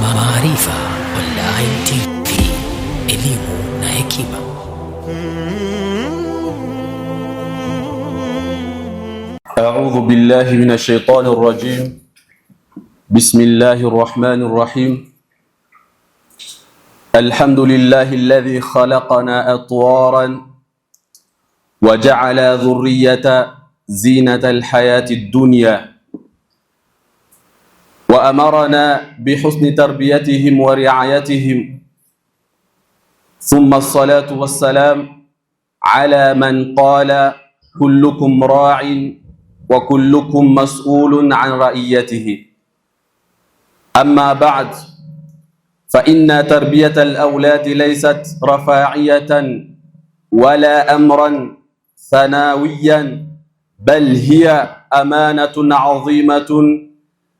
Maarifa Online TV, elimu na hekima. أعوذ بالله من الشيطان الرجيم. بسم الله الرحمن الرحيم. الحمد لله الذي خلقنا أطوارا وجعل ذرية زينة الحياة الدنيا، وأمرنا بحسن تربيتهم ورعايتهم، ثم الصلاة والسلام على من قال كلكم راع وكلكم مسؤول عن رعيته. أما بعد، فإن تربية الأولاد ليست رفاعية ولا أمرا ثانويا، بل هي أمانة عظيمة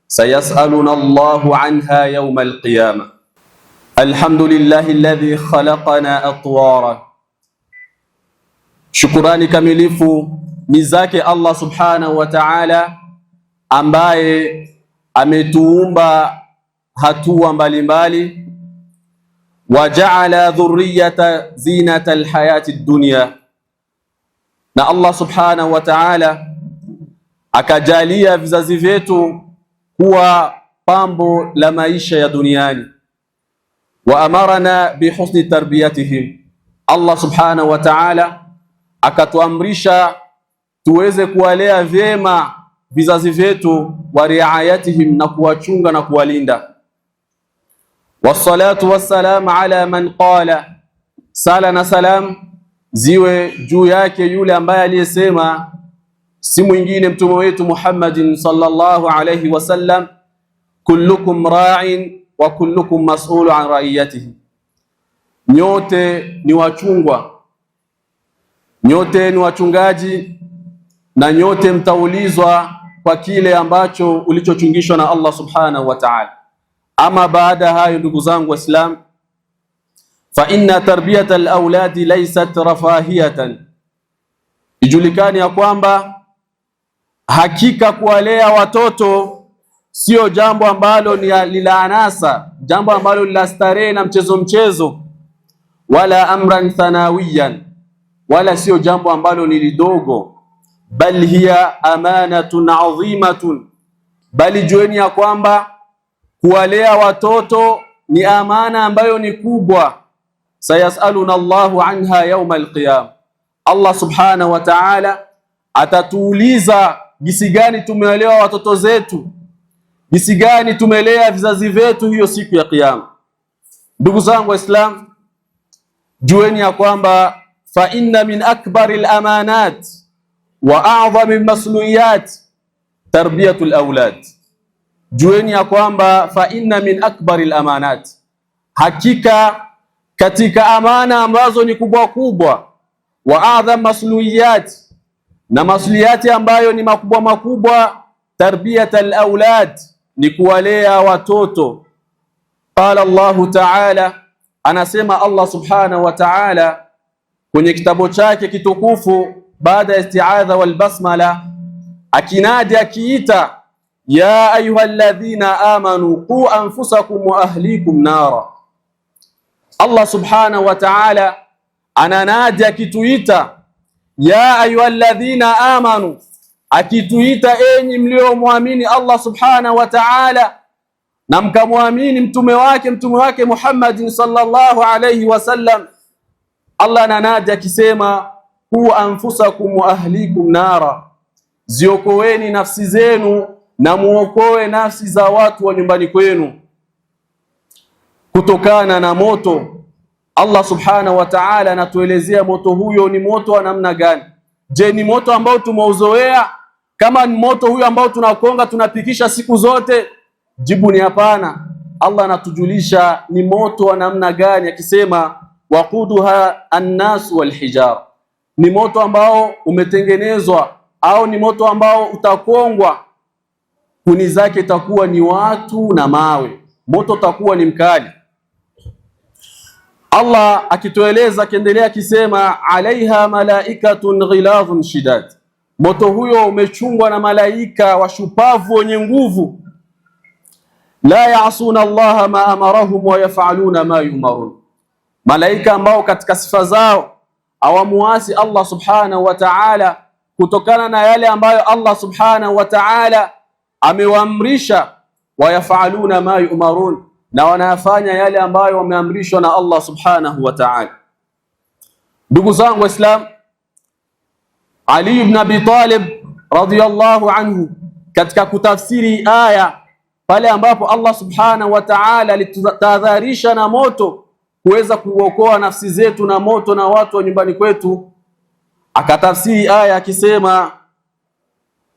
سيسألنا الله عنها يوم القيامة. الحمد لله الذي خلقنا أطوارا. Shukurani kamilifu ni zake Allah subhanahu wa ta'ala, ambaye ametuumba hatua mbalimbali. Wajaala dhurriyata zinata alhayati dunya, na Allah subhanahu wa ta'ala akajalia vizazi vyetu kuwa pambo la maisha ya duniani. Wa amarana bihusni tarbiyatihim, Allah subhanahu wa ta'ala akatuamrisha tuweze kuwalea vyema vizazi vyetu, wa riayatihim, na kuwachunga na kuwalinda. Wassalatu wassalamu ala man qala, sala na salam ziwe juu yake yule ambaye aliyesema, si mwingine mtume wetu Muhammadin sallallahu alayhi wasallam, kullukum ra'in wa kullukum mas'ulu an ra'iyatihi, nyote ni wachungwa, nyote ni wachungaji, na nyote mtaulizwa kwa kile ambacho ulichochungishwa na Allah subhanahu wa ta'ala. Ama baada hayo, ndugu zangu Waislamu, fa inna tarbiyata al-awladi laysat rafahiyatan, ijulikani ya kwamba hakika kuwalea watoto sio jambo ambalo ni la anasa, jambo ambalo ni la starehe na mchezo, wala amran thanawiyan, wala sio jambo ambalo ni lidogo, bal hiya amanatun adhimatun, bali jueni ya kwamba kuwalea watoto ni amana ambayo ni kubwa. Sayasaluna Allahu anha yawma alqiyama, Allah subhanahu wa ta'ala atatuuliza jinsi gani tumewalea watoto zetu, jinsi gani tumelea vizazi vyetu hiyo siku ya Kiyama. Ndugu zangu Waislamu, jueni ya kwamba fa inna min akbari al-amanat wa a'zami al-mas'uliyat tarbiyatu al-awlad. Jueni ya kwamba fa inna min akbari al-amanat, hakika katika amana ambazo ni kubwa kubwa, wa a'zam mas'uliyat, na masuliyati ambayo ni makubwa, tarbiyat al-awlad, ni kuwalea watoto. Qala Allahu ta'ala, anasema Allah subhanahu wa ta'ala kwenye kitabu chake kitukufu, baada ya isti'adha wal basmala, akinadi akiita, ya ayyuhalladhina amanu qu anfusakum wa ahlikum nara. Allah subhanahu wa ta'ala ananadi akituita, ya ayyuhalladhina amanu, akituita enyi mliomwamini Allah subhanahu wa ta'ala na mkamwamini mtume wake Muhammadin sallallahu alayhi wasallam. Allah ananadi akisema, qu anfusakum wa ahlikum nara, ziokoeni nafsi zenu na muokoe nafsi za watu wa nyumbani kwenu kutokana na moto. Allah subhanahu wa ta'ala anatuelezea moto huyo ni moto wa namna gani. Je, ni moto ambao tumeuzoea? Kama ni moto huyo ambao tunakonga tunapikisha siku zote? Jibu ni hapana. Allah anatujulisha ni moto wa namna gani, akisema waquduha an-nas wal hijar, ni moto ambao umetengenezwa au ni moto ambao utakongwa, kuni zake itakuwa ni watu na mawe, moto utakuwa ni mkali. Allah akitueleza akiendelea akisema, alaiha malaikatun ghiladhun shidad, moto huyo umechungwa na malaika washupavu wenye nguvu. la ya'suna Allah ma amarahum wa yaf'aluna ma yu'marun, malaika ambao katika sifa zao hawamuasi Allah subhanahu wa ta'ala kutokana na yale ambayo Allah subhanahu wa ta'ala amewaamrisha, wa yaf'aluna ma yu'marun, na wanafanya yale ambayo wameamrishwa na Allah subhanahu wa ta'ala. Ndugu zangu Waislamu, Ali ibn Abi Talib radhiyallahu anhu katika kutafsiri aya pale ambapo Allah subhanahu wa ta'ala alitahadharisha na moto, kuweza kuokoa nafsi zetu na moto na watu wa nyumbani kwetu, akatafsiri aya akisema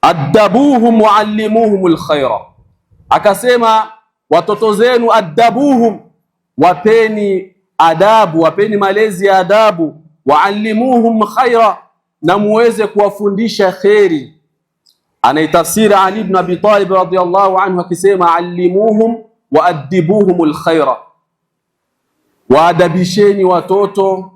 addabuhum wa'allimuhumul khaira, akasema watoto zenu addabuhum, wapeni adabu, wapeni malezi ya adabu, wa'allimuhum khaira, na muweze kuwafundisha kheri. Anaitafsiri Ali ibn Abi Talib radhiyallahu anhu akisema allimuhum wa addibuhumul khaira, waadabisheni watoto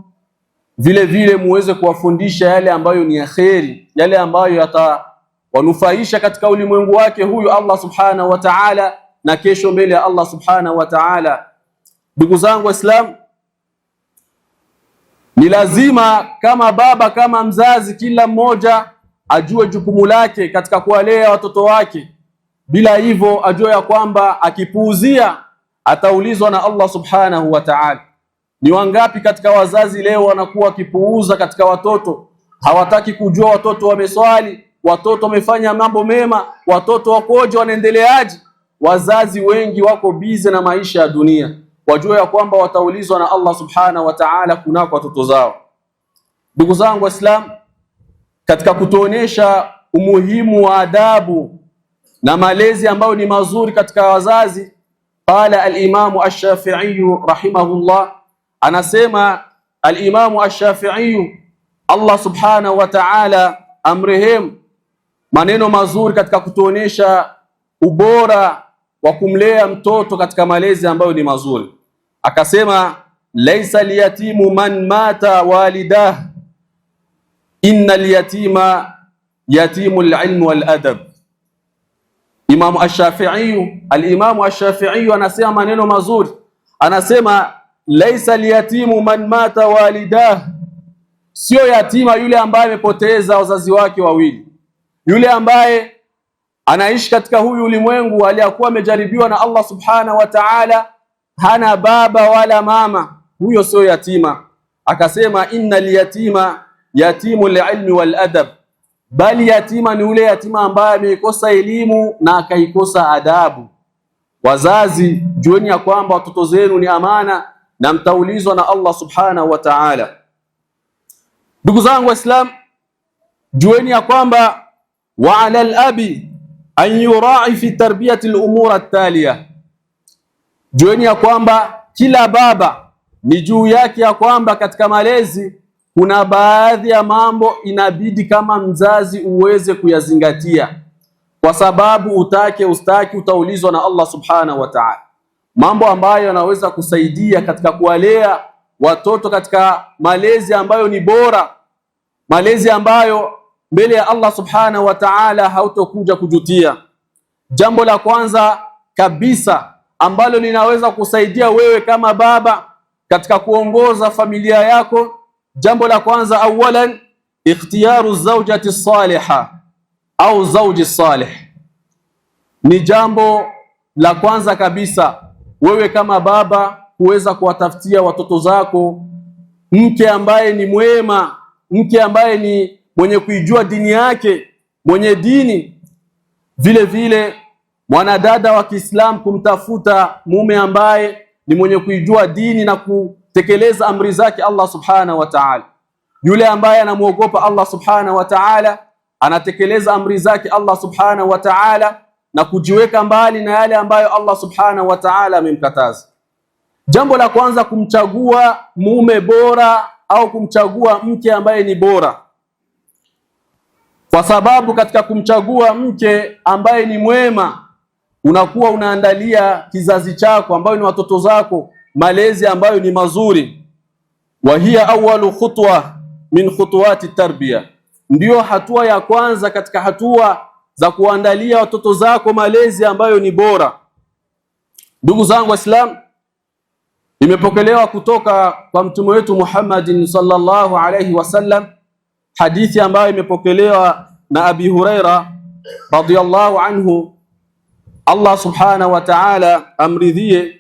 vile vile muweze kuwafundisha yale ambayo ni ya kheri, yale ambayo yatawanufaisha katika ulimwengu wake huyu Allah subhanahu wa ta'ala na kesho mbele ya Allah subhanahu wa ta'ala. Ndugu zangu Waislamu, ni lazima kama baba, kama mzazi, kila mmoja ajue jukumu lake katika kuwalea watoto wake. Bila hivyo ajue ya kwamba akipuuzia ataulizwa na Allah subhanahu wa ta'ala. Ni wangapi katika wazazi leo wanakuwa wakipuuza katika watoto, hawataki kujua watoto wameswali, watoto wamefanya mambo mema, watoto wakoje, wanaendeleaje. Wazazi wengi wako bize na maisha ya dunia, wajue ya kwamba wataulizwa na Allah subhanahu wa ta'ala kunako watoto zao. Ndugu zangu Waislamu, katika kutuonesha umuhimu wa adabu na malezi ambayo ni mazuri katika wazazi, qala al-Imamu ash-Shafi'i rahimahullah, anasema al-Imamu ash-Shafi'i Allah subhanahu wa ta'ala amrehemu, maneno mazuri katika kutuonesha ubora wa kumlea mtoto katika malezi ambayo ni mazuri. Akasema laisa liyatimu man mata walidah, innal yatima yatimul ilm wal adab. Imamu ash-Shafi'i, al-Imamu ash-Shafi'i anasema maneno mazuri, anasema laisa liyatimu man mata walidah, sio yatima yule ambaye amepoteza wazazi wake wawili, yule ambaye anaishi katika huyu ulimwengu aliyakuwa amejaribiwa na Allah subhanahu wa ta'ala, hana baba wala mama, huyo sio yatima. Akasema innal yatima yatimul ilmi wal adab, bali yatima ni ule yatima ambaye ameikosa elimu na akaikosa adabu. Wazazi, jueni ya kwamba watoto zenu ni amana na mtaulizwa na Allah subhanahu wa ta'ala. Ndugu zangu Waislamu, jueni ya kwamba wa 'ala al-abi an yura'i fi tarbiyati al-umur at-taliya, jueni ya kwamba kila baba ni juu yake ya kwamba katika malezi kuna baadhi ya mambo inabidi kama mzazi uweze kuyazingatia, kwa sababu utake ustaki utaulizwa na Allah subhanahu wa ta'ala. Mambo ambayo yanaweza kusaidia katika kuwalea watoto katika malezi ambayo ni bora, malezi ambayo mbele ya Allah subhanahu wa ta'ala hautokuja kujutia. Jambo la kwanza kabisa ambalo linaweza kusaidia wewe kama baba katika kuongoza familia yako, jambo la kwanza, awalan ikhtiyaru zawjati salihah au zawji salih. Ni jambo la kwanza kabisa wewe kama baba kuweza kuwatafutia watoto zako mke ambaye ni mwema, mke ambaye ni mwenye kuijua dini yake, mwenye dini. Vile vile mwanadada wa Kiislamu kumtafuta mume ambaye ni mwenye kuijua dini na kutekeleza amri zake Allah subhanahu wa ta'ala. Yule ambaye anamuogopa Allah subhanahu wa ta'ala, anatekeleza amri zake Allah subhanahu wa ta'ala na kujiweka mbali na yale ambayo Allah subhanahu wa ta'ala amemkataza. Jambo la kwanza, kumchagua mume bora au kumchagua mke ambaye ni bora, kwa sababu katika kumchagua mke ambaye ni mwema unakuwa unaandalia kizazi chako ambayo ni watoto zako malezi ambayo ni mazuri. Wa hiya awwalu khutwa min khutuwati tarbiya, ndio hatua ya kwanza katika hatua za kuandalia watoto zako malezi ambayo ni bora. Ndugu zangu Waislamu, imepokelewa kutoka kwa mtume wetu Muhammadin sallallahu alayhi wasallam, hadithi ambayo imepokelewa na Abi Huraira radhiyallahu anhu, Allah subhanahu wa ta'ala amridhie,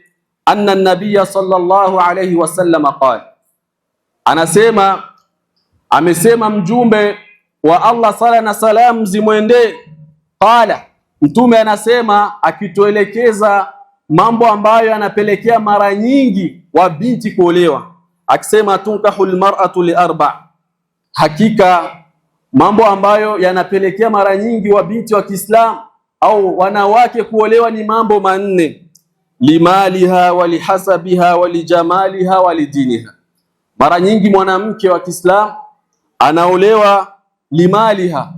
anna an-nabiy sallallahu alayhi wasallam qala, anasema, amesema mjumbe wa Allah, sala na salam zimwendee, qala, mtume anasema akituelekeza mambo ambayo yanapelekea mara nyingi wa binti kuolewa, akisema tunkahul mar'atu li arba', hakika mambo ambayo yanapelekea mara nyingi wa binti wa Kiislamu au wanawake kuolewa ni mambo manne: limaliha walihasabiha walijamaliha walidiniha. Mara nyingi mwanamke wa Kiislamu anaolewa limaliha,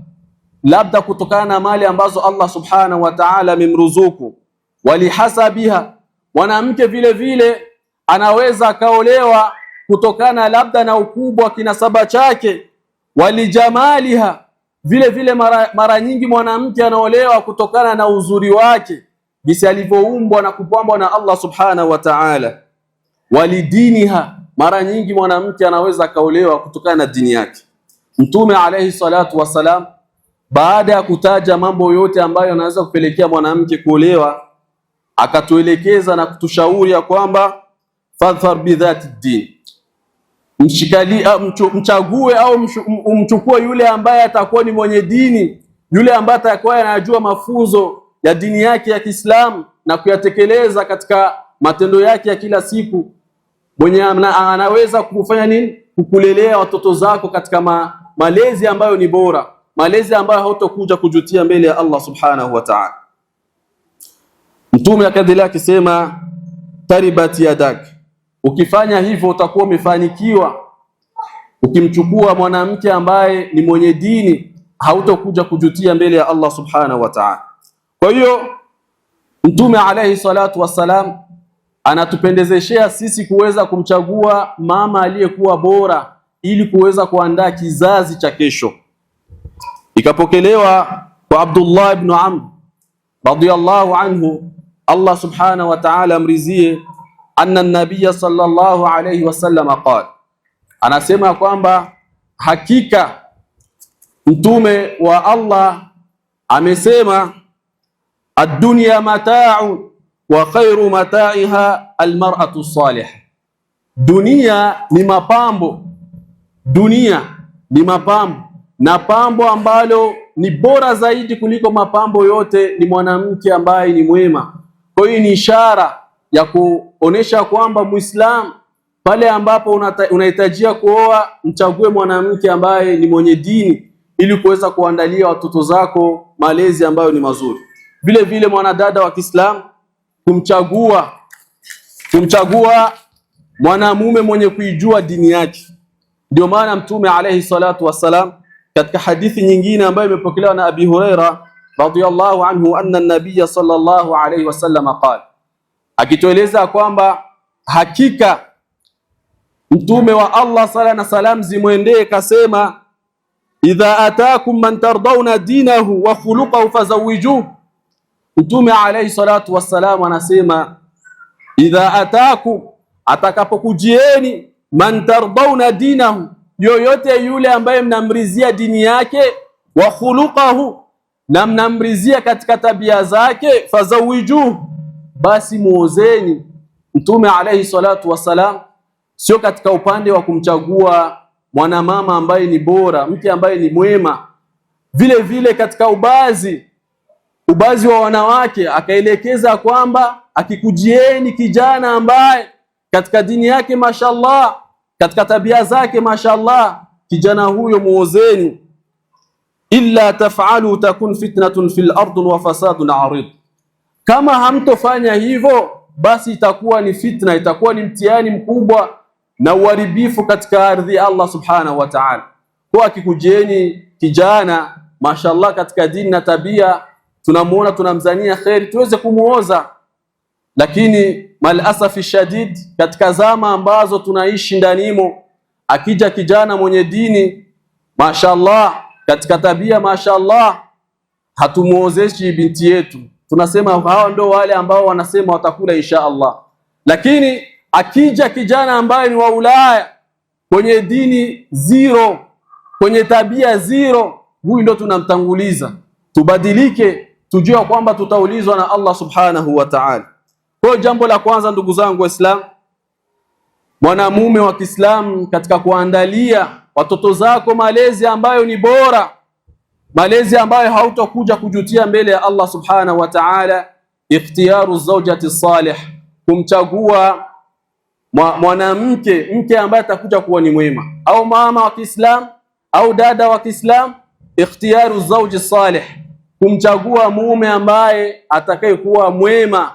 labda kutokana na mali ambazo Allah subhanahu wa ta'ala amemruzuku. Walihasabiha, mwanamke vile vile anaweza akaolewa kutokana labda na ukubwa kinasaba chake. Walijamaliha, vile vile mara nyingi mwanamke anaolewa kutokana na uzuri wake, jinsi alivyoumbwa na kupambwa na Allah subhanahu wa ta'ala. Walidiniha, mara nyingi mwanamke anaweza akaolewa kutokana na dini yake. Mtume alayhi salatu wasalam, baada ya kutaja mambo yote ambayo yanaweza kupelekea mwanamke kuolewa, akatuelekeza na kutushauri ya kwamba fadhfar bidhati din, mchague au umchukue yule ambaye atakuwa ni mwenye dini, yule ambaye atakuwa anajua mafunzo ya dini yake ya Kiislamu na kuyatekeleza katika matendo yake ya kila siku, mwenye anaweza kufanya nini, kukulelea watoto zako katika malezi ambayo ni bora, malezi ambayo hautakuja kujutia mbele ya Allah subhanahu wa ta'ala. Mtume akadhilia akisema taribat yadak, ukifanya hivyo utakuwa umefanikiwa. Ukimchukua mwanamke ambaye ni mwenye dini, hautakuja kujutia mbele ya Allah subhanahu wa ta'ala. Kwa hiyo Mtume alayhi salatu wassalam anatupendezeshea sisi kuweza kumchagua mama aliyekuwa bora ili kuweza kuandaa kizazi cha kesho. Ikapokelewa kwa Abdullah ibn Amr radiyallahu anhu, Allah subhanahu wa ta'ala amrizie, anna an-nabiy sallallahu alayhi wasallam qala, anasema kwamba hakika mtume wa Allah amesema, ad-dunya mata'u wa khairu mata'iha al-mar'atu salihah, dunia ni mapambo, dunia ni mapambo, na pambo ambalo ni bora zaidi kuliko mapambo yote ni mwanamke ambaye ni mwema. Kwa hiyo ni ishara ya kuonesha kwamba Muislamu pale ambapo unahitajia kuoa, mchague mwanamke ambaye ni mwenye dini ili kuweza kuandalia watoto zako malezi ambayo ni mazuri. Vile vile mwanadada wa Kiislamu kumchagua mwanamume mwenye kuijua dini yake. Ndio maana Mtume alayhi salatu wassalam katika hadithi nyingine ambayo imepokelewa na Abi Huraira radhiyallahu anhu, anna an-nabiy sallallahu alayhi wasallam qala, akitueleza kwamba hakika mtume wa Allah sala na salam zimwendee kasema, idha atakum man tardawna dinahu wa khuluquhu fazawijuhu. Mtume alayhi salatu wassalam anasema, idha atakum, atakapokujieni, man tardawna dinahu, yoyote yule ambaye mnamrizia dini yake, wa khuluquhu, na mnamrizia katika tabia zake, fazawijuhu, basi muozeni. Mtume alayhi salatu wassalam sio katika upande wa kumchagua mwanamama ambaye ni bora, mke ambaye ni mwema, vile vile katika ubazi wa wanawake akaelekeza kwamba akikujieni kijana ambaye katika dini yake mashallah, katika tabia zake mashallah, kijana huyo muozeni. Illa taf'alu takun fitnatun fil ardi wa fasadun 'arid, kama hamtofanya hivyo basi itakuwa ni fitna, itakuwa ni mtihani mkubwa na uharibifu katika ardhi ya Allah subhanahu wa ta'ala. Kwa akikujieni kijana mashallah katika dini na tabia, tunamuona tunamzania khairi, tuweze kumuoza. Lakini malasafi shadid, katika zama ambazo tunaishi ndanimo, akija kijana mwenye dini mashallah, katika tabia mashallah, hatumuozeshi binti yetu, tunasema hao ndio wale ambao wanasema watakula insha Allah. Lakini akija kijana ambaye ni wa Ulaya, kwenye dini zero, kwenye tabia zero, huyu ndio tunamtanguliza. Tubadilike, tujue kwamba tutaulizwa na Allah subhanahu wa ta'ala. Kwa jambo la kwanza, ndugu zangu Waislamu, mwanamume wa Kiislamu, katika kuandalia watoto zako malezi ambayo ni bora, malezi ambayo hautakuja kujutia mbele ya Allah subhanahu wa ta'ala, ikhtiyaru zawjati salih, kumchagua mke ambaye atakuja kuwa ni mwema, au mama wa Kiislamu au dada wa Kiislamu, ikhtiyaru zawji salih, kumchagua mume ambaye atakayekuwa mwema,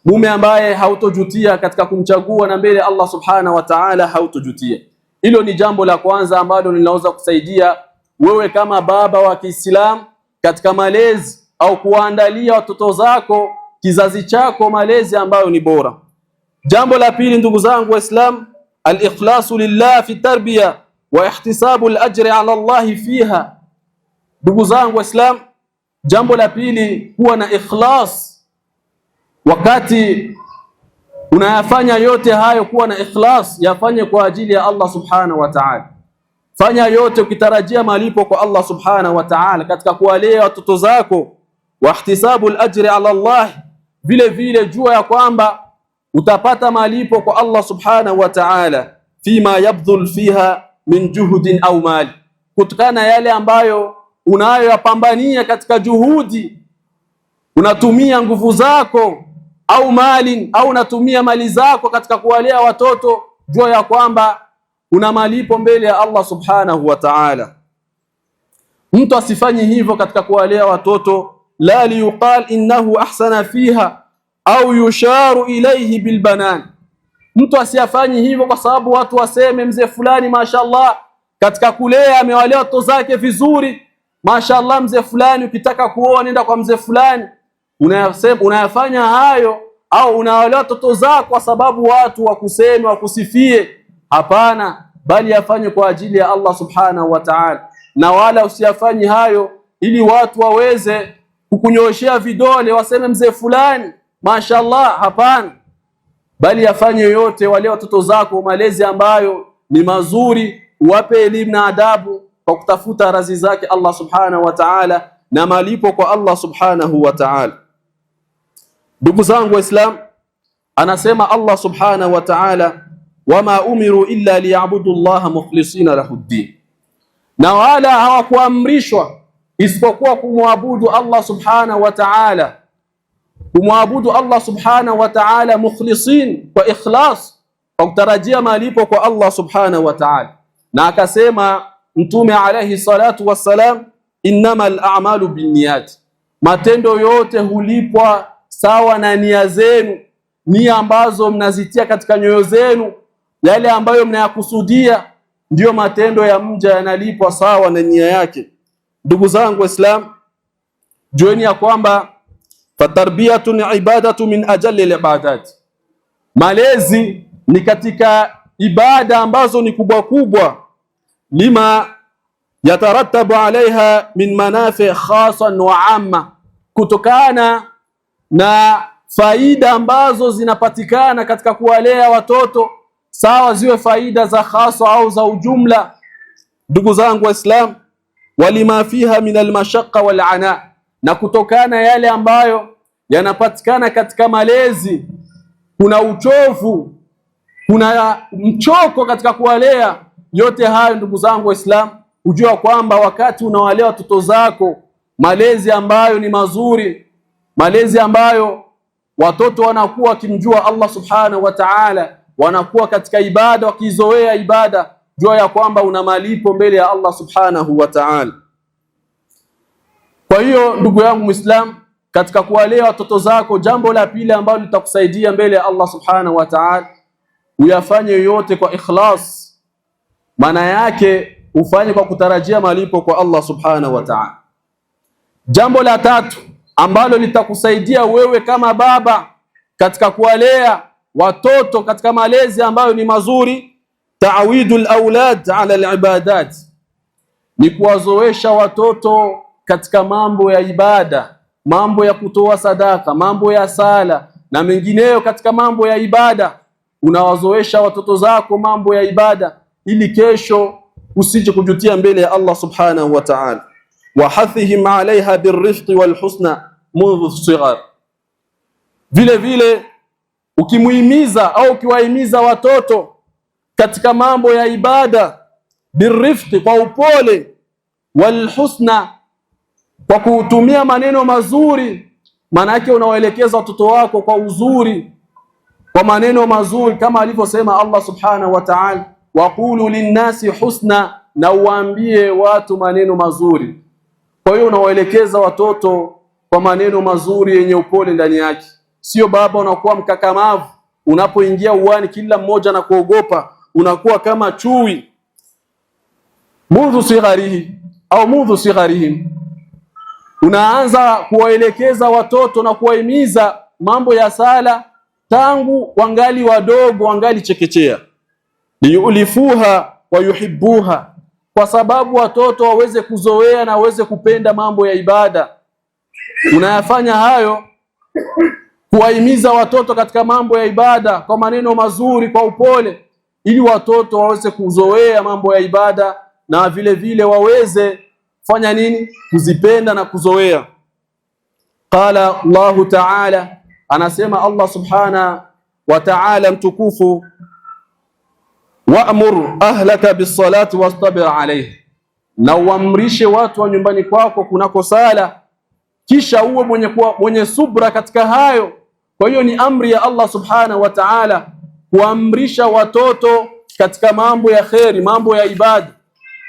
mume ambaye hautojutia katika kumchagua, na mbele Allah subhanahu wa ta'ala hautojutia. Hilo ni jambo la kwanza ambalo linaweza kusaidia wewe kama baba wa Kiislamu katika malezi, au kuandalia watoto zako, kizazi chako, malezi ambayo ni bora. Jambo la pili, ndugu zangu Waislamu, al-ikhlasu lillah fi tarbiya wa ihtisabu al-ajri ala Allah fiha. Ndugu zangu Waislamu, jambo la pili, kuwa na ikhlas wakati unayafanya yote hayo. Kuwa na ikhlas, yafanye kwa ajili ya Allah subhanahu wa ta'ala. Fanya yote ukitarajia malipo kwa Allah subhanahu wa ta'ala katika kuwalea watoto zako, wa ihtisabu al-ajri ala Allah, vile vile jua ya kwamba utapata malipo kwa Allah subhanahu wa ta'ala, fima yabdhul fiha min juhudin au mali, kutokana yale ambayo unayoyapambania katika juhudi, unatumia nguvu zako, au mali, au unatumia mali zako katika kuwalea watoto, jua ya kwamba una malipo mbele ya Allah subhanahu wa ta'ala. Mtu asifanyi hivyo katika kuwalea watoto, la liyuqal innahu ahsana fiha au yusharu ilayhi bilbanan. Mtu asiyafanyi hivyo kwa sababu watu waseme mzee fulani mashallah katika kulea amewalea watoto zake vizuri, mashallah mzee fulani, ukitaka kuoa nenda kwa mzee fulani. Unayafanya hayo au unawalea watoto zako kwa sababu watu wakuseme, wakusifie? Hapana, bali yafanye kwa ajili ya Allah subhanahu wa ta'ala. Na wala usiyafanye hayo ili watu waweze kukunyoshea vidole waseme mzee fulani mashallah. Hapana, bali yafanye yote, wale watoto zako malezi ambayo ni mazuri, wape elimu na adabu kwa kutafuta radhi zake Allah subhanahu wa ta'ala na malipo kwa Allah subhanahu wa ta'ala. Ndugu zangu Waislamu, anasema Allah subhanahu wa ta'ala, wama umiru illa liyabudu Allah mukhlisina lahu ddin, na wala hawakuamrishwa isipokuwa kumwabudu Allah subhanahu wa ta'ala, kumwabudu Allah subhanahu wa ta'ala mukhlisin, kwa ikhlas, kwa kutarajia malipo kwa Allah subhanahu wa ta'ala. Na akasema Mtume alayhi salatu wassalam, innamal a'malu binniyat, matendo yote hulipwa sawa na nia zenu, nia ambazo mnazitia katika nyoyo zenu, yale ambayo mnayakusudia, ndiyo matendo ya mja yanalipwa sawa na nia yake. Ndugu zangu Waislamu, jueni ya kwamba fatarbiyatun ibadatu min ajalli al-ibadat, malezi ni katika ibada ambazo ni kubwa kubwa, lima yatarattabu alaiha min manafi khasan wa amma, kutokana na faida ambazo zinapatikana katika kuwalea watoto, sawa ziwe faida za khasa au za ujumla. Ndugu zangu Waislamu, walima fiha min almashaqqa wal'ana, na kutokana yale ambayo yanapatikana katika malezi, kuna uchovu, kuna mchoko katika kuwalea. Yote hayo ndugu zangu Waislamu, ujua kwamba wakati unawalea watoto zako malezi ambayo ni mazuri, malezi ambayo watoto wanakuwa wakimjua Allah subhanahu wa ta'ala, wanakuwa katika ibada, wakizoea ibada, jua ya kwamba una malipo mbele ya Allah subhanahu wa ta'ala. Kwa hiyo ndugu yangu Muislam, katika kuwalea watoto zako, jambo la pili ambalo litakusaidia mbele ya Allah subhanahu wa ta'ala, uyafanye yote kwa ikhlas. Maana yake ufanye kwa kutarajia malipo kwa Allah subhanahu wa ta'ala. Jambo la tatu ambalo litakusaidia wewe kama baba katika kuwalea watoto katika malezi ambayo ni mazuri, ta'widul aulad ala al-ibadat, ni kuwazoesha watoto katika mambo ya ibada, mambo ya kutoa sadaka, mambo ya sala na mengineyo katika mambo ya ibada. Unawazoesha watoto zako mambo ya ibada ili kesho usije kujutia mbele ya Allah subhanahu wa ta'ala. Wa hathihim alaiha birrifqi walhusna mundhu sighar, vile vile ukimuhimiza au ukiwahimiza watoto katika mambo ya ibada, birrifqi, kwa upole, walhusna, kwa kutumia maneno mazuri. Maana yake unawaelekeza watoto wako kwa uzuri, kwa maneno mazuri, kama alivyosema Allah subhanahu wa ta'ala, waqulu linnasi husna, na uambie watu maneno mazuri. Kwa hiyo unawaelekeza watoto kwa maneno mazuri yenye upole ndani yake. Sio baba unakuwa mkakamavu, unapoingia uwani kila mmoja na kuogopa, unakuwa kama chui. Mundhu sigharihi au mundhu sigharihim, unaanza kuwaelekeza watoto na kuwahimiza mambo ya sala tangu wangali wadogo, wangali chekechea. Liyulifuha wa yuhibbuha, kwa sababu watoto waweze kuzoea na waweze kupenda mambo ya ibada. Unayafanya hayo kuwahimiza watoto katika mambo ya ibada kwa maneno mazuri, kwa upole, ili watoto waweze kuzoea mambo ya ibada na vile vile waweze fanya nini? Kuzipenda na kuzoea. Qala Allahu ta'ala, anasema Allah subhana wa ta'ala mtukufu, wa'mur ahlaka bis-salati wastabir alayha, na uamrishe watu wa nyumbani kwako kunako sala, kisha uwe mwenye subra katika hayo. Kwa hiyo ni amri ya Allah subhanahu wa ta'ala kuamrisha watoto katika mambo ya kheri, mambo ya ibada.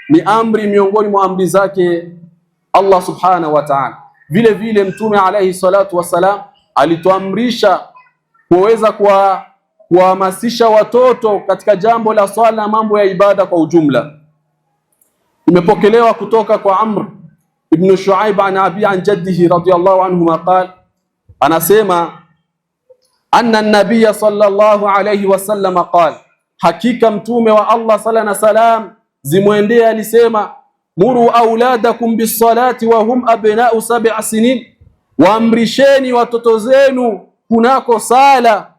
Ni amri miongoni mwa amri zake Allah subhanahu wa ta'ala. Vile vile Mtume alayhi salatu wasalam alituamrisha kuweza kuhamasisha watoto katika jambo la swala na mambo ya ibada kwa ujumla. Imepokelewa kutoka kwa Amr ibn Shuaib an abi an jaddihi radiyallahu anhu qala, anasema anna an-nabiy sallallahu alayhi wasallam qala, hakika mtume wa Allah sala na salam zimwendee alisema, muru auladakum bis-salati wa hum abna'u 7 sinin, waamrisheni watoto zenu kunako sala,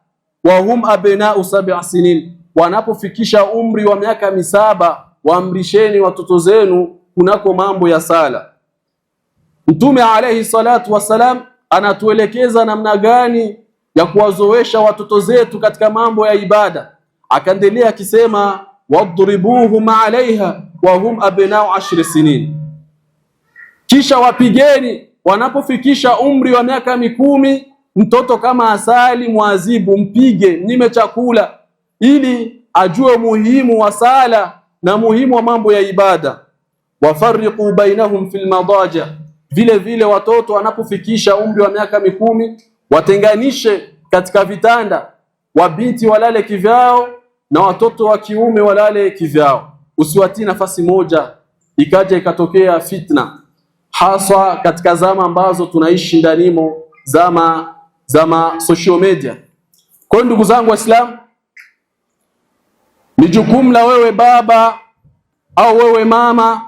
wa hum abna'u 7 sinin, wanapofikisha umri wa miaka 7, waamrisheni watoto zenu kunako mambo ya sala. Mtume alayhi salatu wasalam anatuelekeza namna gani ya kuwazoesha watoto zetu katika mambo ya ibada. Akaendelea akisema, wadribuhum alaiha wa hum abna'u 10 sinin, kisha wapigeni wanapofikisha umri wa miaka 10. Mtoto kama asali mwazibu, mpige, mnyime chakula, ili ajue muhimu wa sala na muhimu wa mambo ya ibada. Wafarriqu bainahum fil madaja, vile vile watoto wanapofikisha umri wa miaka 10 watenganishe katika vitanda, wabinti walale kivyao na watoto wa kiume walale kivyao. Usiwatii nafasi moja ikaja ikatokea fitna, haswa katika zama ambazo tunaishi ndanimo, zama social media. Kwa ndugu zangu Waislamu, ni jukumu la wewe baba au wewe mama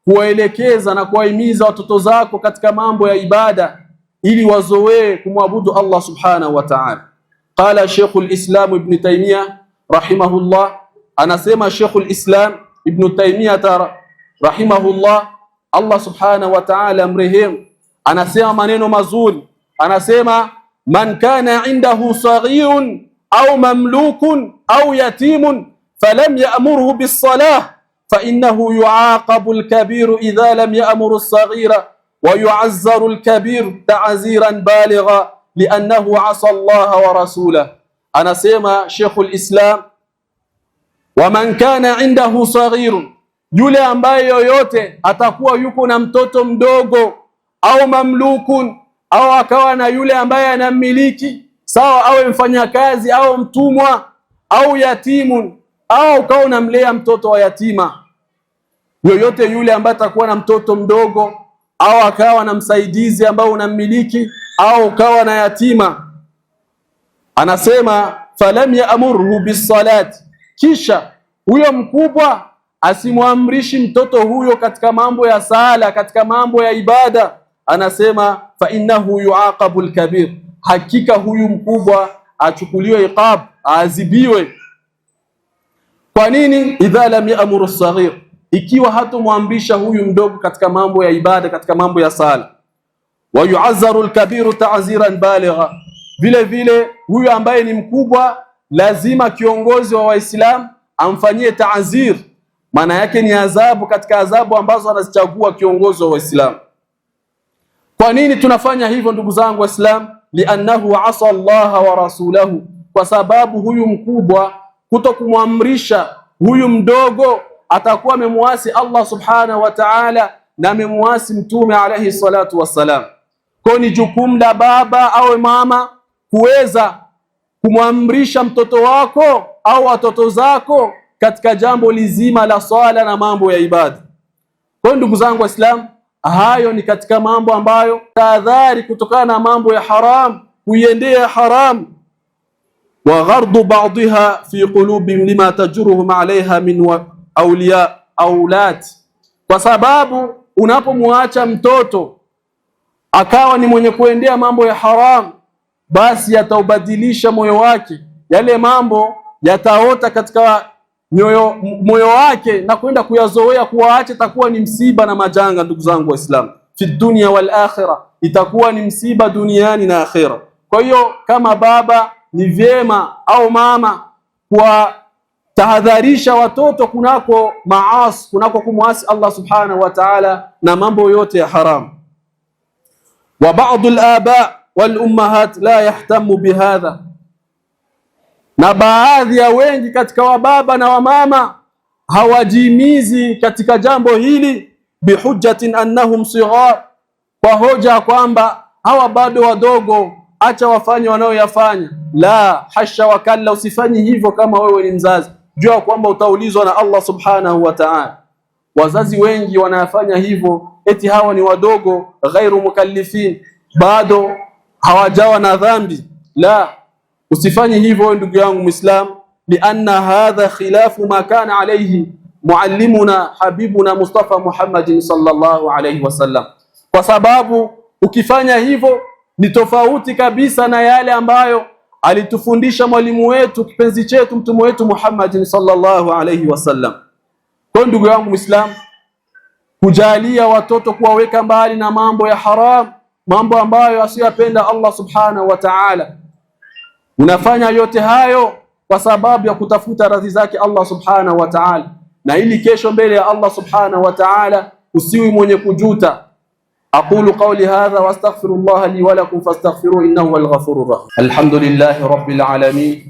kuwaelekeza na kuwahimiza watoto zako katika mambo ya ibada ili wazoee kumwabudu Allah subhanahu wa ta'ala. Qala Sheikhul Islam Ibn Taymiyyah rahimahullah, anasema Sheikhul Islam Ibn Taymiyyah rahimahullah, Allah subhanahu wa ta'ala mrehemu, anasema maneno mazuri. Anasema, man kana indahu saghirun au mamlukun au yatimun falam ya'murhu bis-salah fa innahu yu'aqabu al-kabiru idha lam ya'muru as-saghira wa yu'azzaru al-kabir ta'ziran baligha li'annahu 'asa Allah wa rasulahu. Anasema Sheikhul Islam, wa man kana indahu saghirun, yule ambaye yoyote atakuwa yuko na mtoto mdogo, au mamlukun, au akawa na yule ambaye anamiliki, sawa awe mfanyakazi au mtumwa, au yatimun, au ukawa unamlea mtoto wa yatima. Yoyote yule ambaye atakuwa na mtoto mdogo, au akawa na msaidizi ambao unamiliki, au ukawa na yatima, anasema falam ya'murhu bis-salati, kisha huyo mkubwa asimwamrishi mtoto huyo katika mambo ya sala, katika mambo ya ibada, anasema fa innahu yuaqabu alkabir, hakika huyu mkubwa achukuliwe iqab, aadhibiwe. Kwa nini? Idha lam ya'muru as-saghir, ikiwa hatomwamrisha huyu mdogo katika mambo ya ibada, katika mambo ya sala. Wa yu'azzaru al-kabiru ta'ziran baligha, vile vile huyu ambaye ni mkubwa lazima kiongozi wa Waislamu amfanyie ta'zir, maana yake ni adhabu katika adhabu ambazo anazichagua kiongozi wa Waislamu. Kwa nini tunafanya hivyo ndugu zangu Waislamu? Liannahu asa Allah wa rasulahu, kwa sababu huyu mkubwa kutokumwamrisha huyu mdogo atakuwa amemuasi Allah subhanahu wa ta'ala na amemuasi mtume alayhi salatu wassalam. Kwa ni jukumu la baba au mama kuweza kumwamrisha mtoto wako au watoto zako katika jambo lizima la swala na mambo ya ibada. Kwa ndugu zangu Waislamu, hayo ni katika mambo ambayo tahadhari kutokana na mambo ya haram, kuiendea haram. Wa ghardu ba'dha fi qulubihim lima tajruhum alayha min awliya aulad, kwa sababu unapomwacha mtoto akawa ni mwenye kuendea mambo ya haram, basi yataubadilisha moyo wake, yale mambo yataota katika moyo wake na kwenda kuyazoea, kuwaacha takuwa ni msiba na majanga. Ndugu zangu Waislamu, fi dunya wal akhirah, itakuwa ni msiba duniani na akhira. Kwa hiyo kama baba ni vyema au mama kwa tahadharisha watoto kunako maasi, kunako kumwasi Allah subhanahu wa ta'ala na mambo yote ya haram. Wa ba'd al-aba wal ummahat la yahtamu bihadha, na baadhi ya wengi katika wababa na wamama hawajimizi katika jambo hili, bihujjatin annahum sighar, kwa hoja kwamba hawa bado wadogo, acha wafanye wanaoyafanya. La hasha wa kalla, usifanyi hivyo. Kama wewe ni mzazi, jua kwamba utaulizwa na Allah subhanahu wa ta'ala. Wazazi wengi wanayafanya hivyo, eti hawa ni wadogo, ghairu mukallifin, bado hawajawa na dhambi. La, usifanye hivyo ndugu yangu Muislam, lianna hadha khilafu ma kana alayhi muallimuna habibuna Mustafa Muhammadin sallallahu alayhi wasallam, kwa sababu ukifanya hivyo ni tofauti kabisa na yale ambayo alitufundisha mwalimu wetu kipenzi chetu mtume wetu Muhammadin sallallahu alayhi wasallam. Kwa ndugu yangu Muislam, kujalia watoto kuwaweka mbali na mambo ya haram, mambo ambayo asiyapenda Allah subhanahu wa ta'ala, unafanya yote hayo kwa sababu ya kutafuta radhi zake Allah subhanahu wa ta'ala, na ili kesho mbele ya Allah subhanahu wa ta'ala usiwi mwenye kujuta. Aqulu qawli hadha wa astaghfirullah li wa lakum fastaghfiruhu innahu huwal ghafurur rahim. Alhamdulillahi rabbil alamin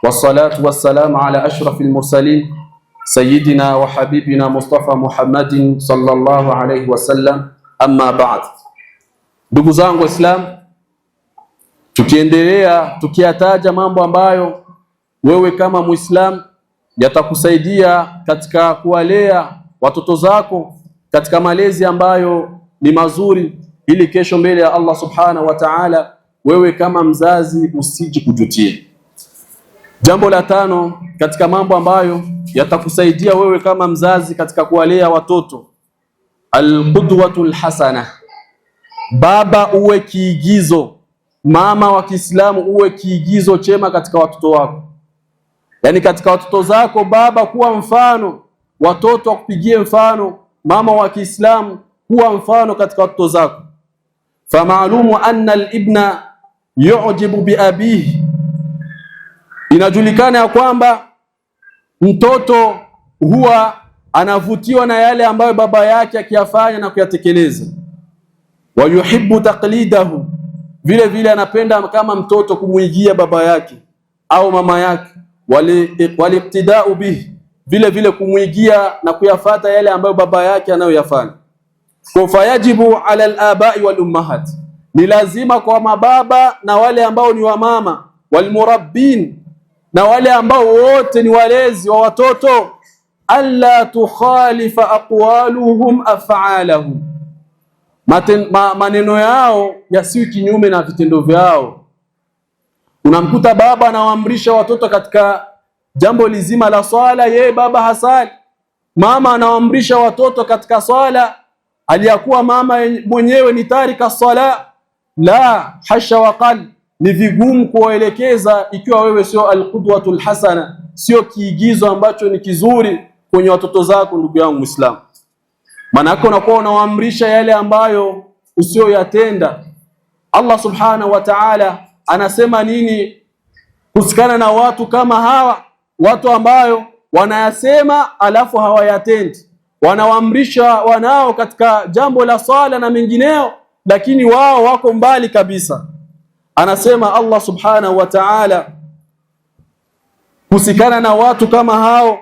wassalatu wassalamu ala ashrafil mursalin sayyidina wa habibina Mustafa Muhammadin sallallahu alayhi wasallam. Amma ba'd, ndugu zangu Waislamu, tukiendelea tukiyataja mambo ambayo wewe kama Muislam yatakusaidia katika kuwalea watoto zako katika malezi ambayo ni mazuri, ili kesho mbele ya Allah subhanahu wa ta'ala wewe kama mzazi usije kujutia. Jambo la tano katika mambo ambayo yatakusaidia wewe kama mzazi katika kuwalea watoto, al-qudwatul hasana. Baba uwe kiigizo, mama wa Kiislamu uwe kiigizo chema katika watoto wako. Yani katika watoto zako baba kuwa mfano, watoto wakupigie mfano. Mama wa Kiislamu kuwa mfano katika watoto zako. Famaalumu anna al-ibna yu'jibu bi abihi, inajulikana ya kwamba mtoto huwa anavutiwa na yale ambayo baba yake akiyafanya na kuyatekeleza. Wa yuhibbu taqlidahu, vile vile anapenda kama mtoto kumuigia baba yake au mama yake. Waliqtida'u bihi, vile vile kumuigia na kuyafata yale ambayo baba yake anayoyafanya. Kwa fayajibu ala al-aba'i wal ummahat, ni lazima kwa mababa na wale ambao ni wamama, walmurabbin, na wale ambao wote ni walezi wa watoto, alla tukhalifa aqwaluhum af'alahum, maneno yao yasiwe kinyume na vitendo vyao. Unamkuta baba anawaamrisha watoto katika jambo lizima la swala, yeye baba hasali. Mama anawaamrisha watoto katika swala, aliyakuwa mama mwenyewe ni tarika sala? La, hasha waqal. Ni vigumu kuwaelekeza ikiwa wewe sio alqudwatul hasana, sio kiigizo ambacho ni kizuri kwenye watoto zako. Ndugu yangu Muislamu, maana yake unakuwa unawaamrisha yale ambayo usiyoyatenda. Allah subhanahu wa ta'ala anasema nini kusikana na watu kama hawa? Watu ambayo wanayasema alafu hawayatendi, wanawaamrisha wanao katika jambo la sala na mengineo, lakini wao wako mbali kabisa. Anasema Allah subhanahu wa ta'ala kusikana na watu kama hao,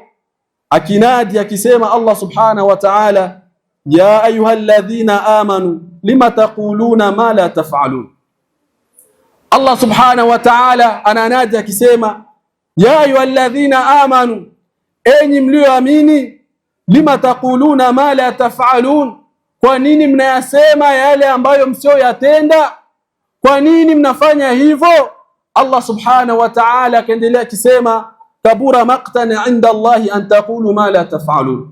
akinadi akisema Allah subhanahu wa ta'ala, ya ayyuhalladhina amanu lima taquluna ma la taf'alun. Allah subhanahu wa ta'ala ananadi akisema, ya ayyuhalladhina amanu, enyi mlioamini, lima taquluna ma la taf'alun, kwa nini mnayasema yale ambayo msioyatenda? Kwa nini mnafanya hivyo? Allah subhanahu wa ta'ala akaendelea akisema, kabura maqtan 'inda Allahi an taqulu ma la taf'alun.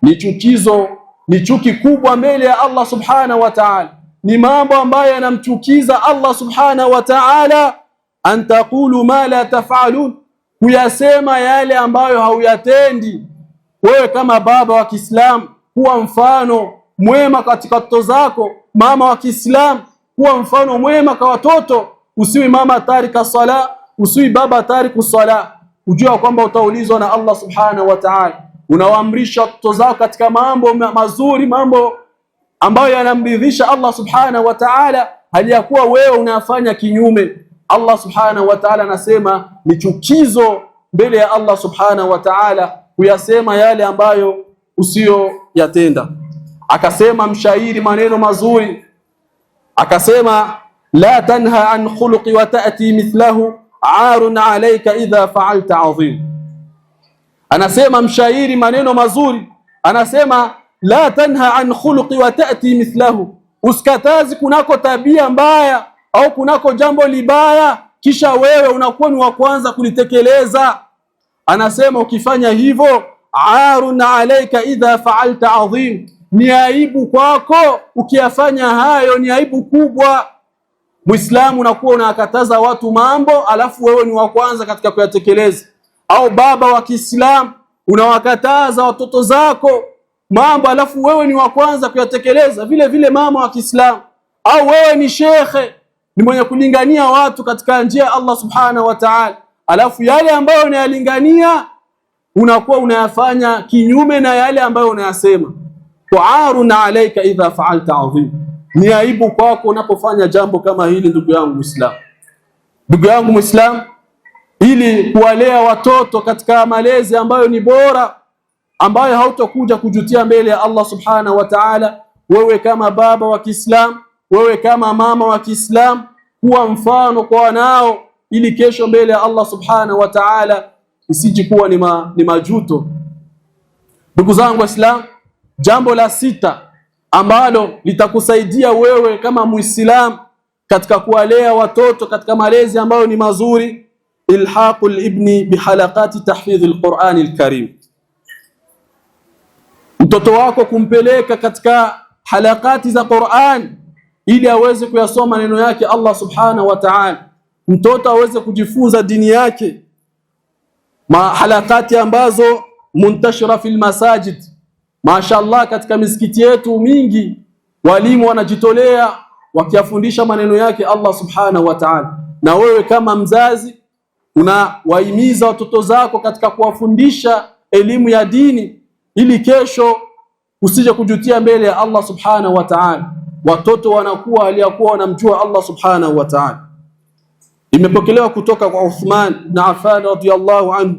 Ni chukizo, ni chuki kubwa mbele ya Allah subhanahu wa ta'ala, ni mambo ambayo yanamchukiza Allah subhanahu wa ta'ala, an taqulu ma la taf'alun, kuyasema yale ambayo hauyatendi. Wewe kama baba wa Kiislamu, kuwa mfano mwema katika watoto zako. Mama wa Kiislamu, kuwa mfano mwema kwa watoto. Usiwi mama tarika sala, usiwi baba tariku sala. Ujua kwamba utaulizwa na Allah subhanahu wa ta'ala. Unawaamrisha watoto zako katika mambo mazuri, mambo ambayo yanamridhisha Allah subhanahu wa ta'ala, hali ya kuwa wewe unafanya kinyume. Allah subhanahu wa ta'ala anasema ni chukizo mbele ya Allah subhanahu wa ta'ala kuyasema yale ambayo usiyoyatenda. Akasema mshairi maneno mazuri, akasema, la tanha an khuluqi wa ta'ti mithlahu, arun alayka idha fa'alta adhim. Anasema mshairi maneno mazuri, anasema la tanha an khuluqi wa ta'ti mithlahu, usikatazi kunako tabia mbaya au kunako jambo libaya kisha wewe unakuwa ni wa kwanza kulitekeleza. Anasema ukifanya hivyo, arun alayka idha fa'alta adhim, ni aibu kwako ukiyafanya hayo, ni aibu kubwa. Muislamu unakuwa unakataza watu mambo alafu wewe ni wa kwanza katika kuyatekeleza. Au baba wa Kiislamu unawakataza watoto zako mambo alafu wewe ni wa kwanza kuyatekeleza. Vile vile mama wa Kiislamu, au wewe ni shekhe, ni mwenye kulingania watu katika njia ya Allah subhanahu wa ta'ala, alafu yale ambayo unayalingania unakuwa unayafanya kinyume na yale ambayo unayasema. Wa'arun alayka idha fa'alta adhim, ni aibu kwako unapofanya jambo kama hili. Ndugu yangu Muislamu, ndugu yangu Muislamu, ili kuwalea watoto katika malezi ambayo ni bora, ambayo hautakuja kujutia mbele ya Allah subhanahu wa ta'ala, wewe kama baba wa Kiislamu, wewe kama mama wa Kiislamu, kuwa mfano kwa wanao, ili kesho mbele ya Allah subhanahu wa ta'ala isije kuwa ni majuto. Ndugu zangu Waislamu, jambo la sita ambalo litakusaidia wewe kama Muislamu katika kuwalea watoto katika malezi ambayo ni mazuri, ilhaqul ibni bihalaqati tahfidh alquran alkarim. Mtoto wako kumpeleka katika halakati za Qur'an ili aweze kuyasoma maneno yake Allah subhanahu wa ta'ala, mtoto aweze kujifunza dini yake. Halakati ambazo muntashira fil masajid, mashaallah, katika misikiti yetu mingi walimu wanajitolea wakiyafundisha maneno yake Allah subhanahu wa ta'ala. Na wewe kama mzazi unawahimiza watoto zako katika kuwafundisha elimu ya dini, ili kesho usije kujutia mbele ya Allah subhanahu wa ta'ala. Watoto wanakuwa aliyakuwa wanamjua Allah subhanahu wa ta'ala. Imepokelewa kutoka kwa Uthman ibn Affan radhiyallahu anhu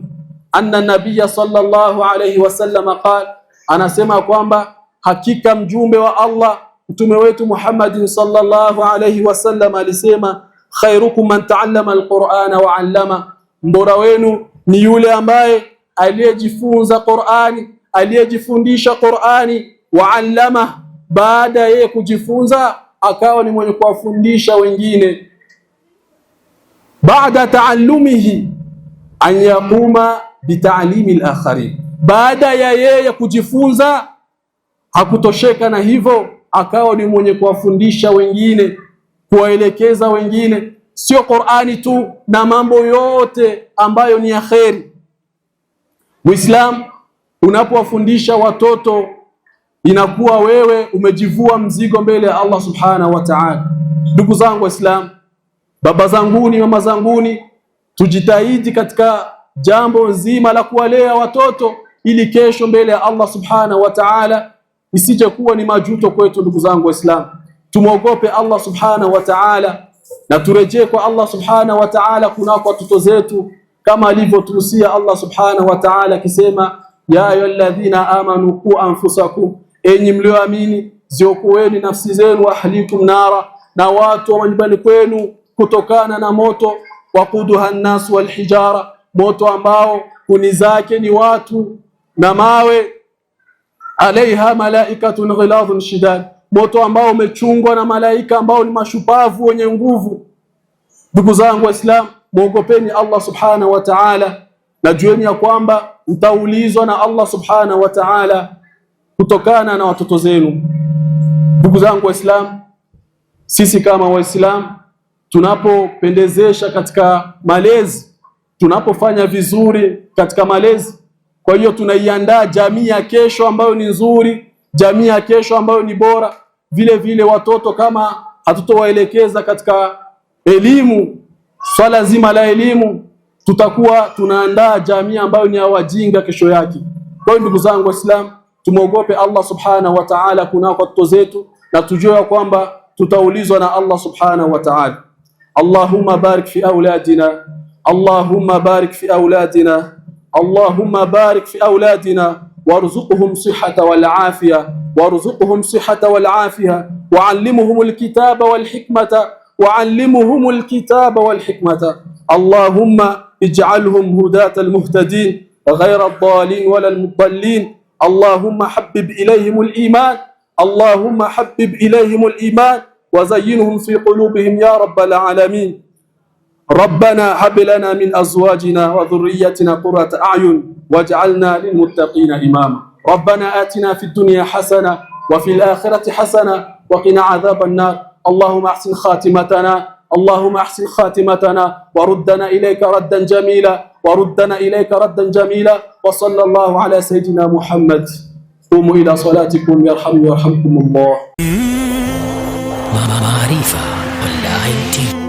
anna nabiyya sallallahu alayhi wasallam qala, anasema kwamba hakika mjumbe wa Allah mtume wetu Muhammad sallallahu alayhi wasallam alisema, khairukum man ta'allama alqur'ana wa 'allama, mbora wenu ni yule ambaye aliyejifunza Qur'ani, aliyejifundisha Qur'ani, wa 'allama, baada yeye kujifunza akawa ni mwenye kuwafundisha wengine. Baada ta'allumihi an yaquma bita'limi al-akharin, baada ya yeye kujifunza Hakutosheka na hivyo, akawa ni mwenye kuwafundisha wengine, kuwaelekeza wengine, sio Qur'ani tu, na mambo yote ambayo ni ya kheri. Muislam, unapowafundisha watoto inakuwa wewe umejivua mzigo mbele ya Allah subhanahu wa ta'ala. Ndugu zangu Waislamu, baba zanguni, mama zanguni, tujitahidi katika jambo zima la kuwalea watoto ili kesho mbele ya Allah subhanahu wa ta'ala isije kuwa ni majuto kwetu. Ndugu zangu Waislamu, tumwogope Allah subhanahu wa ta'ala na turejee kwa Allah subhanahu wa ta'ala kunako watoto zetu, kama alivyotuhusia Allah subhanahu wa ta'ala akisema, ya ayyuhalladhina amanu qu anfusakum, enyi mlioamini ziokoeni nafsi zenu, ahlikum nara, na watu wa majumbani kwenu kutokana na moto, waquduha an-nas wal hijara, moto ambao kuni zake ni watu na mawe, alaiha malaikatun ghiladhun shidad, moto ambao umechungwa na malaika ambao ni mashupavu wenye nguvu. Ndugu zangu Waislamu, muogopeni Allah subhanahu wa ta'ala na jueni ya kwamba mtaulizwa na Allah subhanahu wa ta'ala kutokana na watoto zenu. Ndugu zangu Waislamu, sisi kama Waislamu tunapopendezesha katika malezi, tunapofanya vizuri katika malezi, kwa hiyo tunaiandaa jamii ya kesho ambayo ni nzuri, jamii ya kesho ambayo ni bora. Vile vile watoto kama hatutowaelekeza katika elimu, swala zima la elimu, tutakuwa tunaandaa jamii ambayo ni ya wajinga kesho yake. Kwa hiyo ndugu zangu Waislamu, tumuogope Allah subhanahu wa ta'ala kunako watoto zetu na tujue kwamba tutaulizwa na Allah subhanahu wa ta'ala. Allahumma barik fi auladina, Allahumma barik fi auladina, Allahumma barik fi auladina warzuqhum sihhata wal afiya, warzuqhum sihhata wal afiya, wa'allimhum alkitaba wal hikmata, wa'allimhum alkitaba wal hikmata. Allahumma ij'alhum hudatal muhtadin ghayra ad-dallin wala al-mudallin. Allahumma habbib ilayhim al-iman, Allahumma habbib ilayhim al-iman وزينهم في قلوبهم يا رب العالمين. ربنا هب لنا من أزواجنا وذريتنا قرة أعين واجعلنا للمتقين إماما. ربنا آتنا في الدنيا حسنة وفي الآخرة حسنة وقنا عذاب النار. اللهم أحسن خاتمتنا، اللهم أحسن خاتمتنا وردنا إليك ردا جميلا، وردنا إليك ردا جميلا. وصلى الله على سيدنا محمد. قوموا إلى صلاتكم يرحمني ويرحمكم الله. Maarifa Online TV.